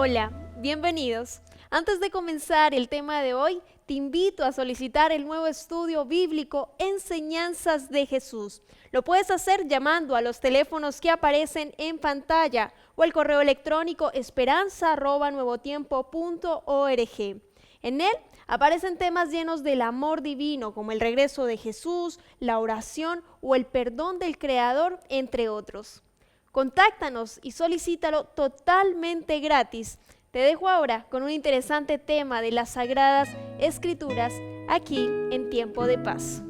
Hola, bienvenidos. Antes de comenzar el tema de hoy, te invito a solicitar el nuevo estudio bíblico Enseñanzas de Jesús. Lo puedes hacer llamando a los teléfonos que aparecen en pantalla o al correo electrónico esperanza@nuevotiempo.org. En él aparecen temas llenos del amor divino, como el regreso de Jesús, la oración o el perdón del Creador, entre otros. Contáctanos y solicítalo totalmente gratis. Te dejo ahora con un interesante tema de las Sagradas Escrituras aquí en Tiempo de Paz.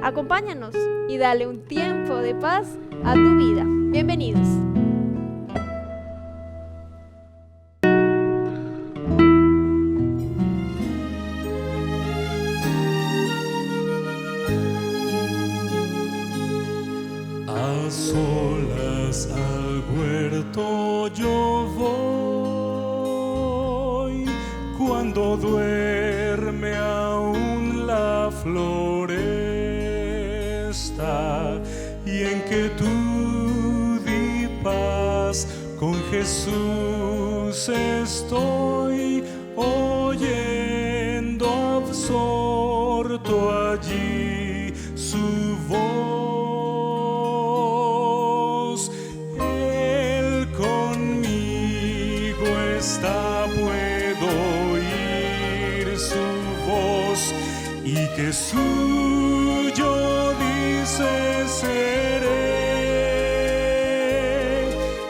Acompáñanos y dale un tiempo de paz a tu vida. Bienvenidos. A solas al huerto yo voy, cuando duerme aún la floresta, y en quietud y paz con Jesús estoy, oyendo absorto allí su voz. Puedo oír su voz, y que suyo dice seré,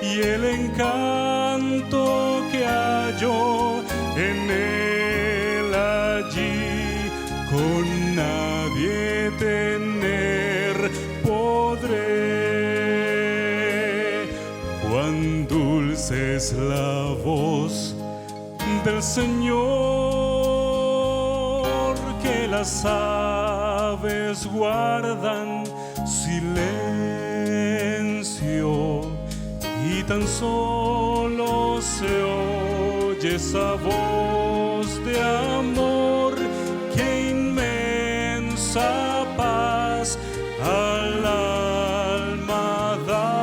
y el encanto que hallo en él allí con nadie tener podré. Cuán dulce es la voz del Señor, que las aves guardan silencio, y tan solo se oye esa voz de amor que inmensa paz al alma da.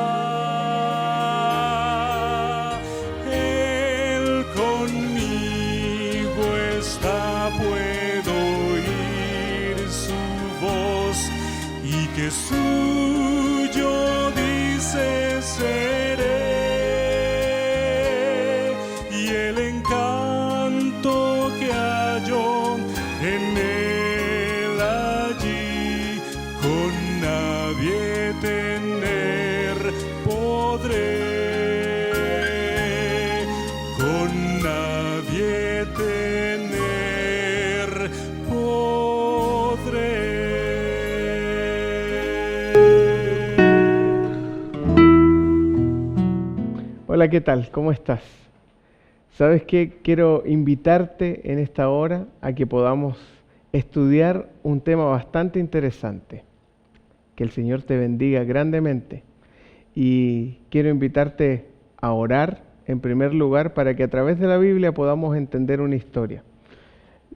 Que suyo dice seré, y el encanto que hallo en él allí con nadie tener podré, con nadie tener podré. Hola, ¿qué tal? ¿Cómo estás? ¿Sabes qué? Quiero invitarte en esta hora a que podamos estudiar un tema bastante interesante. Que el Señor te bendiga grandemente. Y quiero invitarte a orar en primer lugar para que a través de la Biblia podamos entender una historia.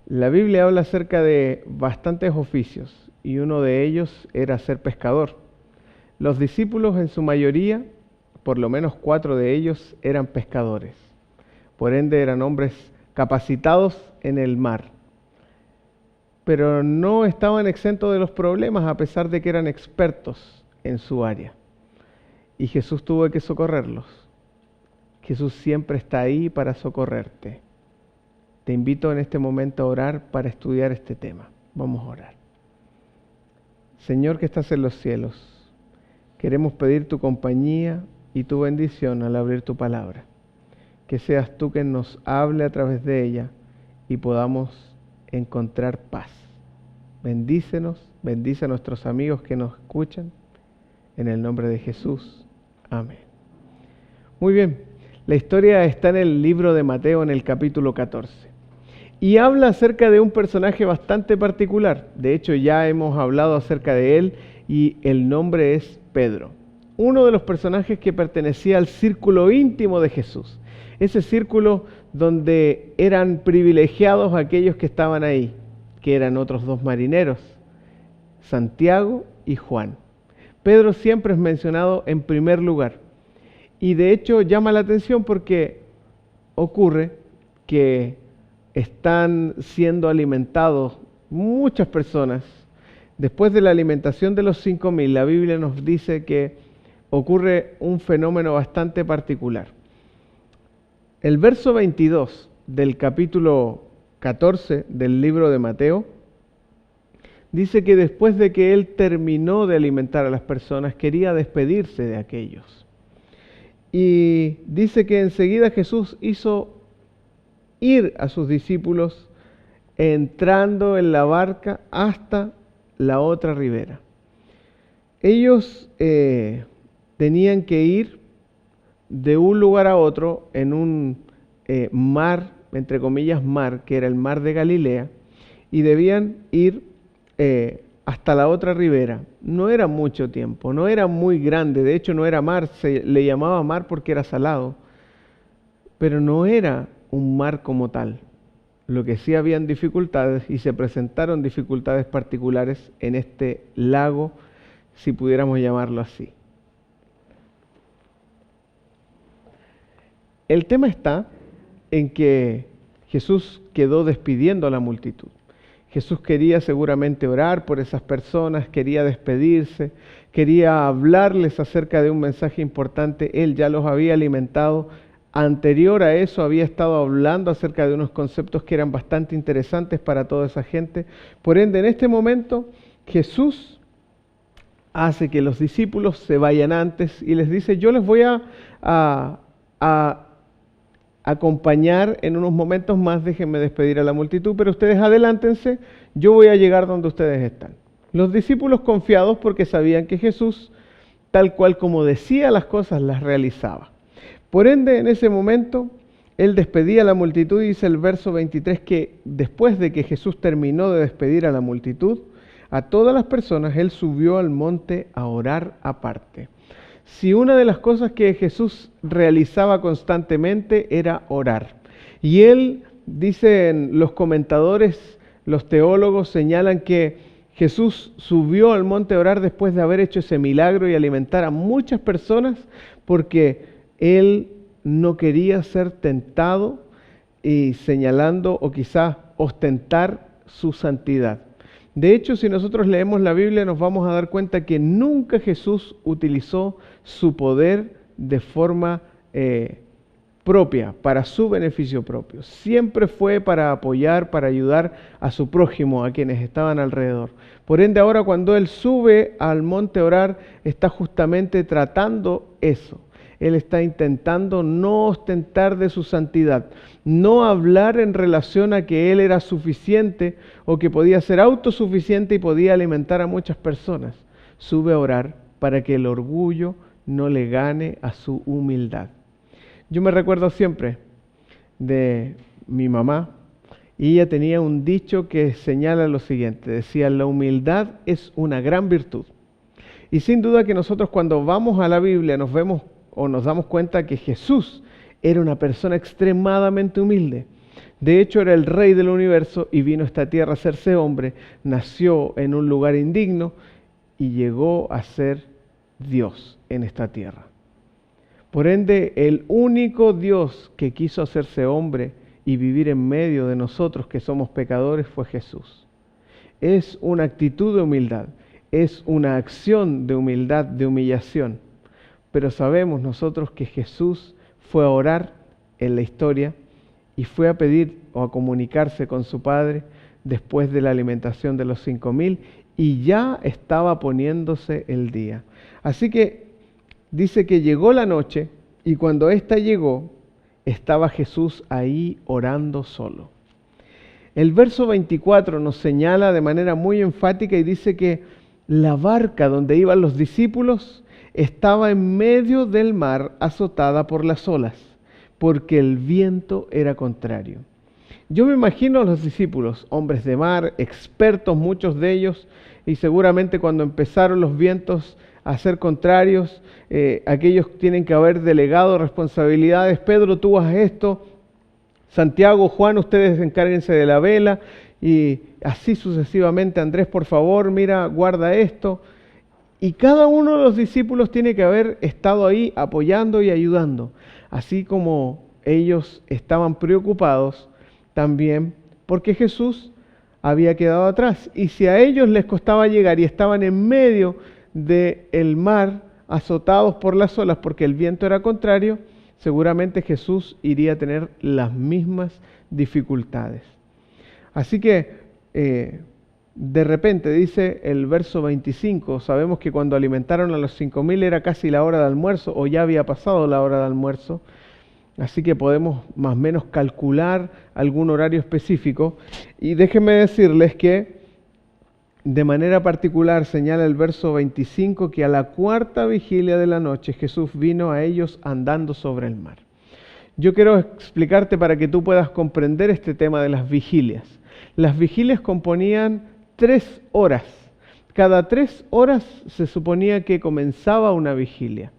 La Biblia habla acerca de bastantes oficios y uno de ellos era ser pescador. Los discípulos en su mayoría, por lo menos 4 de ellos, eran pescadores. Por ende eran hombres capacitados en el mar. Pero no estaban exentos de los problemas a pesar de que eran expertos en su área. Y Jesús tuvo que socorrerlos. Jesús siempre está ahí para socorrerte. Te invito en este momento a orar para estudiar este tema. Vamos a orar. Señor que estás en los cielos, queremos pedir tu compañía y tu bendición al abrir tu palabra. Que seas tú quien nos hable a través de ella y podamos encontrar paz. Bendícenos, bendice a nuestros amigos que nos escuchan. En el nombre de Jesús. Amén. Muy bien, la historia está en el libro de Mateo en el capítulo 14. Y habla acerca de un personaje bastante particular. De hecho, ya hemos hablado acerca de él y el nombre es Pedro. Uno de los personajes que pertenecía al círculo íntimo de Jesús. Ese círculo donde eran privilegiados aquellos que estaban ahí, que eran otros 2 marineros, Santiago y Juan. Pedro siempre es mencionado en primer lugar. Y de hecho llama la atención porque ocurre que están siendo alimentados muchas personas. Después de la alimentación de los 5.000, la Biblia nos dice que ocurre un fenómeno bastante particular. El verso 22 del capítulo 14 del libro de Mateo dice que después de que él terminó de alimentar a las personas, quería despedirse de aquellos. Y dice que enseguida Jesús hizo ir a sus discípulos entrando en la barca hasta la otra ribera. Ellos tenían que ir de un lugar a otro en un mar, entre comillas mar, que era el mar de Galilea, y debían ir hasta la otra ribera. No era mucho tiempo, no era muy grande, de hecho no era mar, se le llamaba mar porque era salado, pero no era un mar como tal. Lo que sí habían dificultades, y se presentaron dificultades particulares en este lago, si pudiéramos llamarlo así. El tema está en que Jesús quedó despidiendo a la multitud. Jesús quería seguramente orar por esas personas, quería despedirse, quería hablarles acerca de un mensaje importante. Él ya los había alimentado. Anterior a eso había estado hablando acerca de unos conceptos que eran bastante interesantes para toda esa gente. Por ende, en este momento, Jesús hace que los discípulos se vayan antes y les dice: yo les voy a acompañar en unos momentos más, déjenme despedir a la multitud, pero ustedes adelántense, yo voy a llegar donde ustedes están. Los discípulos confiados porque sabían que Jesús, tal cual como decía las cosas, las realizaba. Por ende, en ese momento, él despedía a la multitud y dice el verso 23 que después de que Jesús terminó de despedir a la multitud, a todas las personas, él subió al monte a orar aparte. Si una de las cosas que Jesús realizaba constantemente era orar. Y él, dicen los comentadores, los teólogos señalan que Jesús subió al monte a orar después de haber hecho ese milagro y alimentar a muchas personas, porque él no quería ser tentado y señalando o quizás ostentar su santidad. De hecho, si nosotros leemos la Biblia, nos vamos a dar cuenta que nunca Jesús utilizó su poder de forma propia, para su beneficio propio. Siempre fue para apoyar, para ayudar a su prójimo, a quienes estaban alrededor. Por ende, ahora cuando él sube al monte a orar, está justamente tratando eso. Él está intentando no ostentar de su santidad, no hablar en relación a que él era suficiente o que podía ser autosuficiente y podía alimentar a muchas personas. Sube a orar para que el orgullo no le gane a su humildad. Yo me recuerdo siempre de mi mamá y ella tenía un dicho que señala lo siguiente. Decía: la humildad es una gran virtud. Y sin duda que nosotros cuando vamos a la Biblia nos vemos o nos damos cuenta que Jesús era una persona extremadamente humilde. De hecho, era el rey del universo y vino a esta tierra a hacerse hombre, nació en un lugar indigno y llegó a ser Dios en esta tierra. Por ende, el único Dios que quiso hacerse hombre y vivir en medio de nosotros que somos pecadores fue Jesús. Es una actitud de humildad, es una acción de humildad, de humillación. Pero sabemos nosotros que Jesús fue a orar en la historia y fue a pedir o a comunicarse con su Padre después de la alimentación de los 5.000 y ya estaba poniéndose el día. Así que dice que llegó la noche y cuando ésta llegó, estaba Jesús ahí orando solo. El verso 24 nos señala de manera muy enfática y dice que la barca donde iban los discípulos estaba en medio del mar azotada por las olas, porque el viento era contrario. Yo me imagino a los discípulos, hombres de mar, expertos muchos de ellos, y seguramente cuando empezaron los vientos a ser contrarios, aquellos tienen que haber delegado responsabilidades. Pedro, tú haz esto. Santiago, Juan, ustedes encárguense de la vela. Y así sucesivamente. Andrés, por favor, mira, guarda esto. Y cada uno de los discípulos tiene que haber estado ahí apoyando y ayudando. Así como ellos estaban preocupados también porque Jesús había quedado atrás. Y si a ellos les costaba llegar y estaban en medio del mar, azotados por las olas porque el viento era contrario, seguramente Jesús iría a tener las mismas dificultades. Así que de repente, dice el verso 25, sabemos que cuando alimentaron a los 5,000 era casi la hora de almuerzo, o ya había pasado la hora de almuerzo, así que podemos más o menos calcular algún horario específico. Y déjenme decirles que de manera particular señala el verso 25 que a la cuarta vigilia de la noche Jesús vino a ellos andando sobre el mar. Yo quiero explicarte para que tú puedas comprender este tema de las vigilias. Las vigilias componían 3 horas. Cada 3 horas se suponía que comenzaba una vigilia.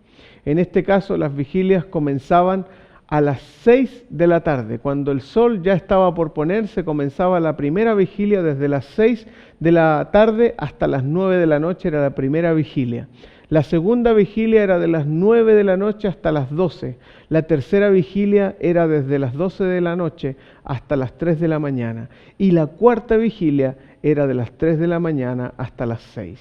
En este caso, las vigilias comenzaban a las 6 de la tarde. Cuando el sol ya estaba por ponerse, comenzaba la primera vigilia desde las 6 de la tarde hasta las 9 de la noche, era la primera vigilia. La segunda vigilia era de las 9 de la noche hasta las 12. La tercera vigilia era desde las 12 de la noche hasta las 3 de la mañana. Y la cuarta vigilia era de las 3 de la mañana hasta las 6.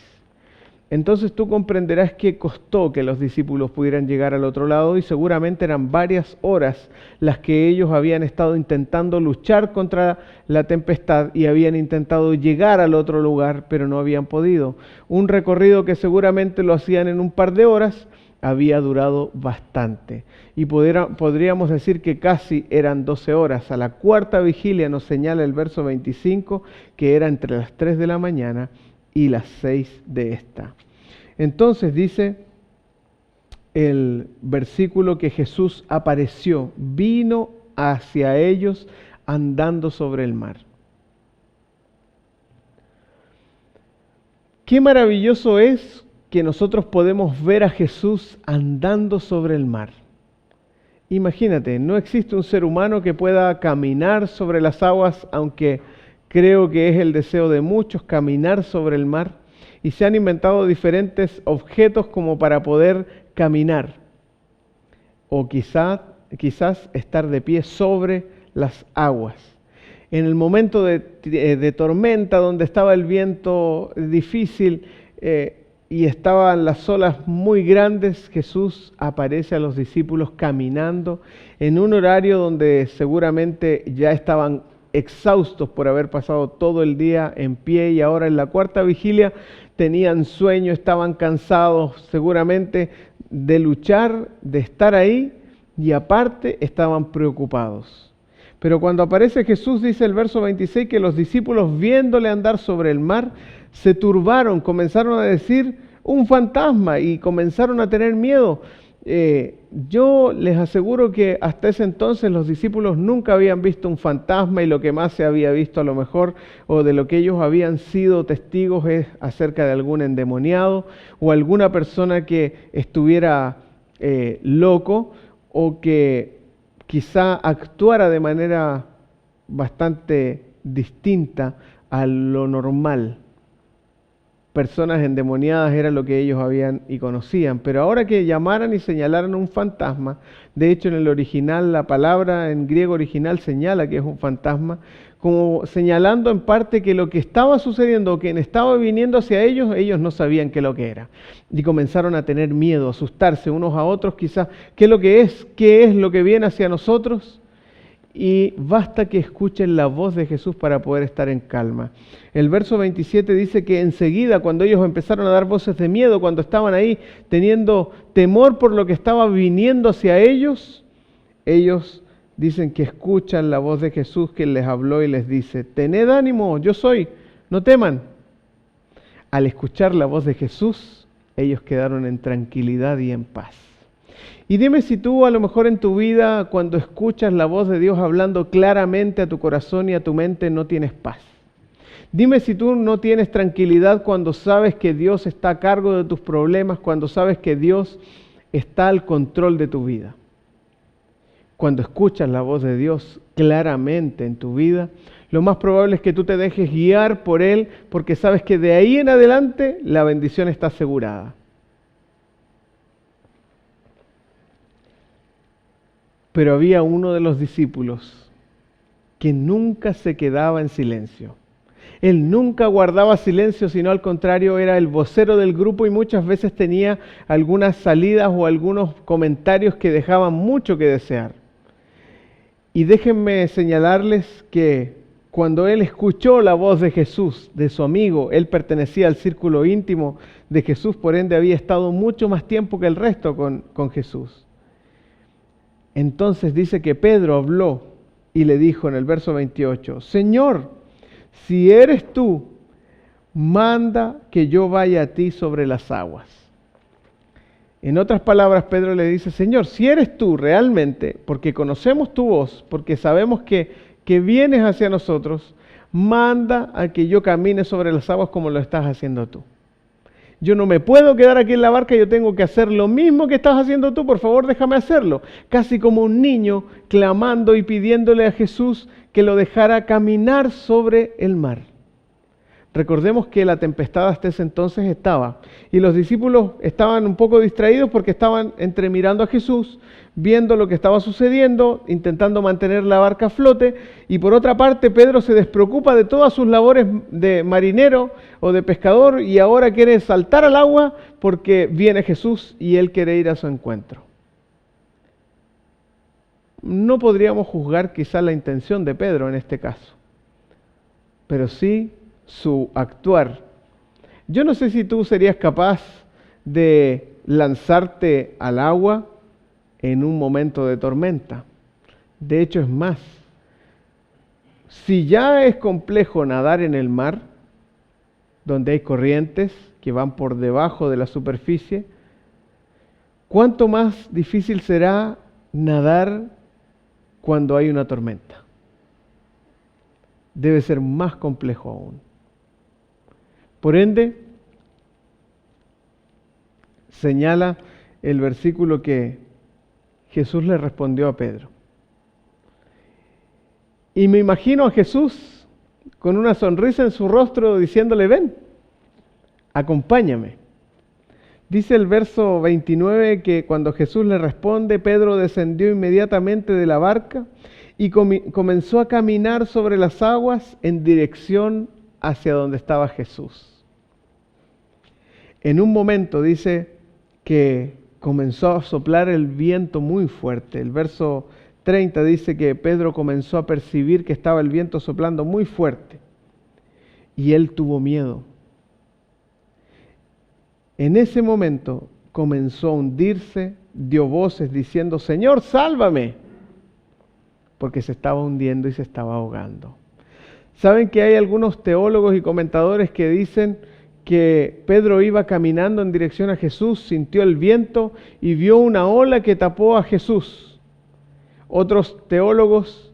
Entonces tú comprenderás que costó que los discípulos pudieran llegar al otro lado y seguramente eran varias horas las que ellos habían estado intentando luchar contra la tempestad y habían intentado llegar al otro lugar, pero no habían podido. Un recorrido que seguramente lo hacían en un par de horas había durado bastante. Y podríamos decir que casi eran 12 horas. A la cuarta vigilia nos señala el verso 25 que era entre las 3 de la mañana y las 6 de esta. Entonces dice el versículo que Jesús apareció, vino hacia ellos andando sobre el mar. Qué maravilloso es que nosotros podemos ver a Jesús andando sobre el mar. Imagínate, no existe un ser humano que pueda caminar sobre las aguas, aunque creo que es el deseo de muchos caminar sobre el mar, y se han inventado diferentes objetos como para poder caminar, o quizás estar de pie sobre las aguas. En el momento de tormenta, donde estaba el viento difícil y estaban las olas muy grandes, Jesús aparece a los discípulos caminando en un horario donde seguramente ya estaban exhaustos por haber pasado todo el día en pie, y ahora en la cuarta vigilia tenían sueño, estaban cansados seguramente de luchar, de estar ahí, y aparte estaban preocupados. Pero cuando aparece Jesús, dice el verso 26, que los discípulos, viéndole andar sobre el mar, se turbaron, comenzaron a decir un fantasma y comenzaron a tener miedo. Yo les aseguro que hasta ese entonces los discípulos nunca habían visto un fantasma, y lo que más se había visto a lo mejor, o de lo que ellos habían sido testigos, es acerca de algún endemoniado o alguna persona que estuviera loco, o que quizá actuara de manera bastante distinta a lo normal. Personas endemoniadas era lo que ellos habían y conocían, pero ahora que llamaran y señalaran un fantasma, de hecho en el original, la palabra en griego original señala que es un fantasma, como señalando en parte que lo que estaba sucediendo, quien estaba viniendo hacia ellos, ellos no sabían qué es lo que era. Y comenzaron a tener miedo, a asustarse unos a otros quizás, ¿qué es lo que es? ¿Qué es lo que viene hacia nosotros? Y basta que escuchen la voz de Jesús para poder estar en calma. El verso 27 dice que enseguida, cuando ellos empezaron a dar voces de miedo, cuando estaban ahí teniendo temor por lo que estaba viniendo hacia ellos, ellos dicen que escuchan la voz de Jesús, que les habló y les dice: tened ánimo, yo soy, no teman. Al escuchar la voz de Jesús, ellos quedaron en tranquilidad y en paz. Y dime si tú a lo mejor en tu vida, cuando escuchas la voz de Dios hablando claramente a tu corazón y a tu mente, no tienes paz. Dime si tú no tienes tranquilidad cuando sabes que Dios está a cargo de tus problemas, cuando sabes que Dios está al control de tu vida. Cuando escuchas la voz de Dios claramente en tu vida, lo más probable es que tú te dejes guiar por Él, porque sabes que de ahí en adelante la bendición está asegurada. Pero había uno de los discípulos que nunca se quedaba en silencio. Él nunca guardaba silencio, sino al contrario, era el vocero del grupo y muchas veces tenía algunas salidas o algunos comentarios que dejaban mucho que desear. Y déjenme señalarles que cuando él escuchó la voz de Jesús, de su amigo, él pertenecía al círculo íntimo de Jesús, por ende había estado mucho más tiempo que el resto con Jesús. Entonces dice que Pedro habló y le dijo en el verso 28, Señor, si eres tú, manda que yo vaya a ti sobre las aguas. En otras palabras, Pedro le dice, Señor, si eres tú realmente, porque conocemos tu voz, porque sabemos que vienes hacia nosotros, manda a que yo camine sobre las aguas como lo estás haciendo tú. Yo no me puedo quedar aquí en la barca, yo tengo que hacer lo mismo que estás haciendo tú, por favor déjame hacerlo. Casi como un niño clamando y pidiéndole a Jesús que lo dejara caminar sobre el mar. Recordemos que la tempestad hasta ese entonces estaba y los discípulos estaban un poco distraídos porque estaban entre mirando a Jesús, viendo lo que estaba sucediendo, intentando mantener la barca a flote, y por otra parte Pedro se despreocupa de todas sus labores de marinero o de pescador y ahora quiere saltar al agua porque viene Jesús y él quiere ir a su encuentro. No podríamos juzgar quizá la intención de Pedro en este caso, pero sí su actuar. Yo no sé si tú serías capaz de lanzarte al agua en un momento de tormenta. De hecho, es más, si ya es complejo nadar en el mar, donde hay corrientes que van por debajo de la superficie, ¿cuánto más difícil será nadar cuando hay una tormenta? Debe ser más complejo aún. Por ende, señala el versículo que Jesús le respondió a Pedro. Y me imagino a Jesús con una sonrisa en su rostro diciéndole, ven, acompáñame. Dice el verso 29 que cuando Jesús le responde, Pedro descendió inmediatamente de la barca y comenzó a caminar sobre las aguas en dirección hacia donde estaba Jesús. En un momento dice que comenzó a soplar el viento muy fuerte. El verso 30 dice que Pedro comenzó a percibir que estaba el viento soplando muy fuerte y él tuvo miedo. En ese momento comenzó a hundirse, dio voces diciendo, Señor, sálvame, porque se estaba hundiendo y se estaba ahogando. ¿Saben que hay algunos teólogos y comentadores que dicen que Pedro iba caminando en dirección a Jesús, sintió el viento y vio una ola que tapó a Jesús? Otros teólogos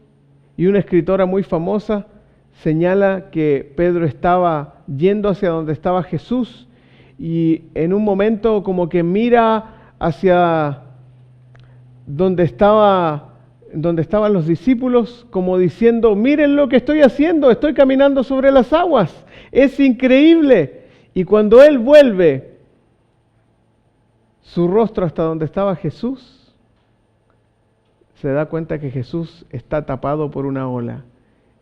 y una escritora muy famosa señala que Pedro estaba yendo hacia donde estaba Jesús y en un momento como que mira hacia donde estaban los discípulos, como diciendo, miren lo que estoy haciendo, estoy caminando sobre las aguas, es increíble. Y cuando él vuelve su rostro hasta donde estaba Jesús, se da cuenta que Jesús está tapado por una ola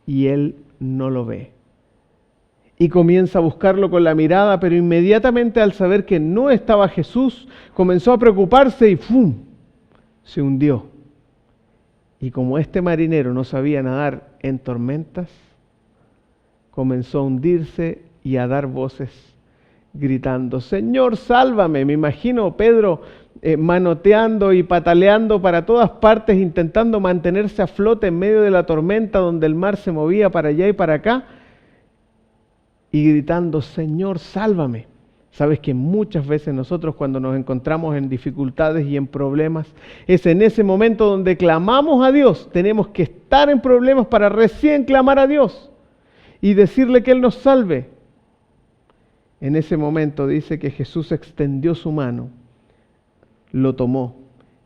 y él no lo ve. Y comienza a buscarlo con la mirada, pero inmediatamente al saber que no estaba Jesús, comenzó a preocuparse y ¡fum!, se hundió. Y como este marinero no sabía nadar en tormentas, comenzó a hundirse y a dar voces gritando, Señor, sálvame. Me imagino Pedro manoteando y pataleando para todas partes, intentando mantenerse a flote en medio de la tormenta donde el mar se movía para allá y para acá, y gritando, Señor, sálvame. Sabes que muchas veces nosotros cuando nos encontramos en dificultades y en problemas, es en ese momento donde clamamos a Dios. Tenemos que estar en problemas para recién clamar a Dios y decirle que Él nos salve. En ese momento dice que Jesús extendió su mano, lo tomó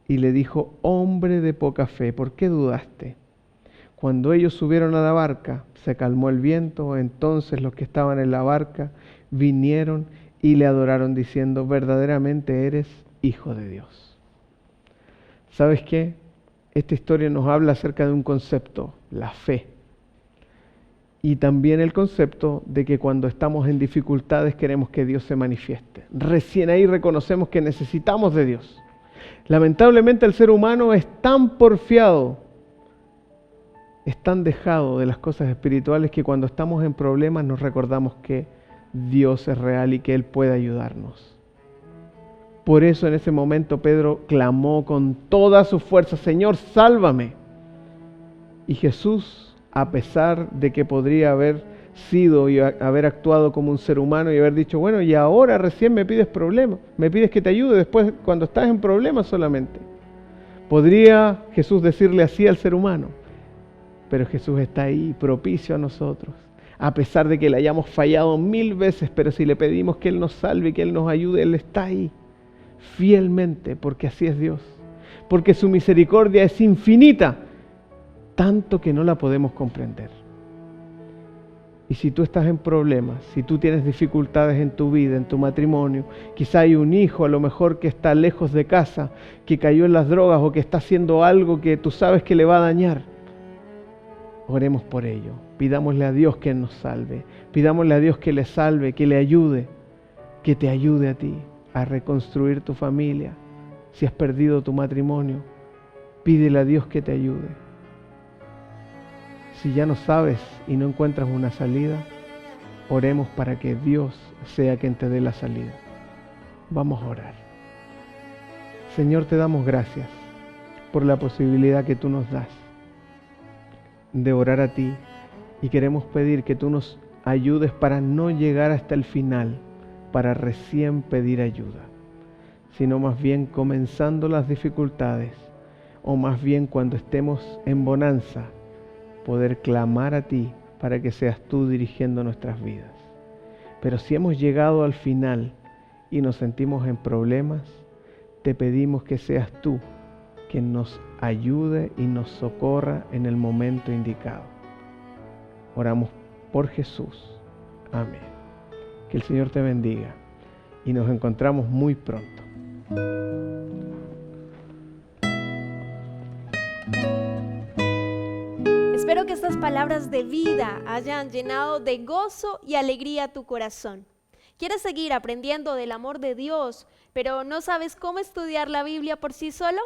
y le dijo, hombre de poca fe, ¿por qué dudaste? Cuando ellos subieron a la barca, se calmó el viento, entonces los que estaban en la barca vinieron y le adoraron diciendo, verdaderamente eres Hijo de Dios. ¿Sabes qué? esta historia nos habla acerca de un concepto, la fe. Y también el concepto de que cuando estamos en dificultades queremos que Dios se manifieste. Recién ahí reconocemos que necesitamos de Dios. Lamentablemente el ser humano es tan porfiado, es tan dejado de las cosas espirituales que cuando estamos en problemas nos recordamos que Dios es real y que Él puede ayudarnos. Por eso en ese momento Pedro clamó con toda su fuerza, Señor, sálvame. Y Jesús, a pesar de que podría haber sido y haber actuado como un ser humano y haber dicho, bueno, y ahora recién me pides problemas, me pides que te ayude después cuando estás en problemas solamente. Podría Jesús decirle así al ser humano, pero Jesús está ahí, propicio a nosotros. A pesar de que le hayamos fallado 1000 veces, pero si le pedimos que Él nos salve, que Él nos ayude, Él está ahí, fielmente, porque así es Dios. Porque su misericordia es infinita, tanto que no la podemos comprender. Y si tú estás en problemas, si tú tienes dificultades en tu vida, en tu matrimonio, quizá hay un hijo a lo mejor que está lejos de casa, que cayó en las drogas o que está haciendo algo que tú sabes que le va a dañar, oremos por ello. Pidámosle a Dios que nos salve. Pidámosle a Dios que le salve, que le ayude, que te ayude a ti a reconstruir tu familia. Si has perdido tu matrimonio, pídele a Dios que te ayude. Si ya no sabes y no encuentras una salida, oremos para que Dios sea quien te dé la salida. Vamos a orar. Señor, te damos gracias por la posibilidad que tú nos das de orar a ti y queremos pedir que tú nos ayudes para no llegar hasta el final, para recién pedir ayuda, sino más bien comenzando las dificultades o más bien cuando estemos en bonanza, poder clamar a ti para que seas tú dirigiendo nuestras vidas. Pero si hemos llegado al final y nos sentimos en problemas, te pedimos que seas tú quien nos ayude y nos socorra en el momento indicado. Oramos por Jesús. Amén. Que el Señor te bendiga y nos encontramos muy pronto. Espero que estas palabras de vida hayan llenado de gozo y alegría tu corazón. ¿Quieres seguir aprendiendo del amor de Dios, pero no sabes cómo estudiar la Biblia por sí solo?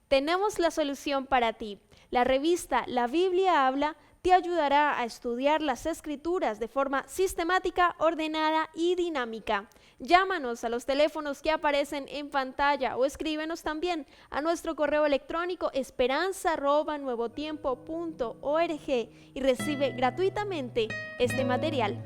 Tenemos la solución para ti. La revista La Biblia Habla te ayudará a estudiar las Escrituras de forma sistemática, ordenada y dinámica. Llámanos a los teléfonos que aparecen en pantalla o escríbenos también a nuestro correo electrónico esperanza@nuevotiempo.org y recibe gratuitamente este material.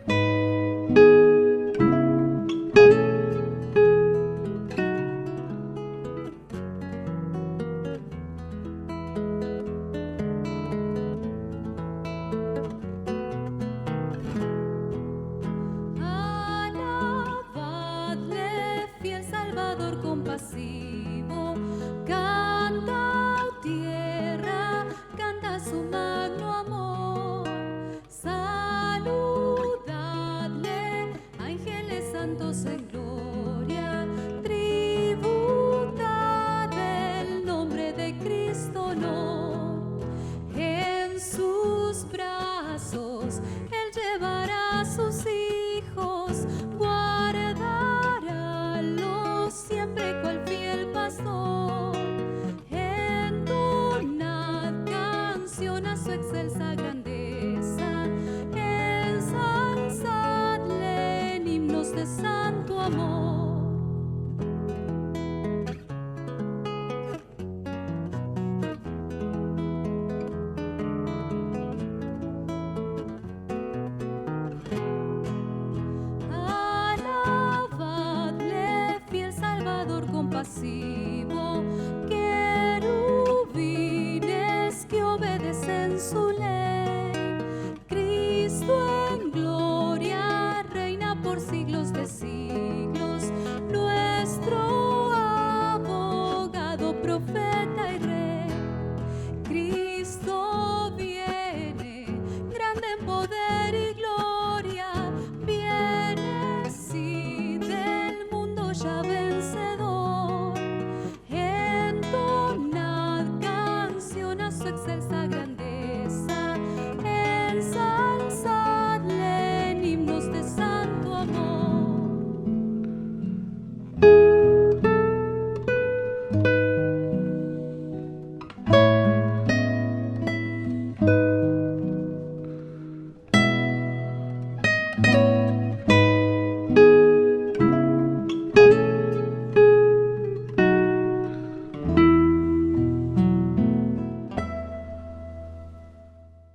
Canta, oh tierra, canta su magno amor. Saludadle, ángeles santos en gloria. Tributad el nombre de Cristo honor. En sus brazos Él llevará a sus hijos, guardará siempre cual fiel pastor. Entonad canción a su excelsa grandeza, ensalzadle en himnos de santo amor. Alabadle, fiel Salvador compasivo.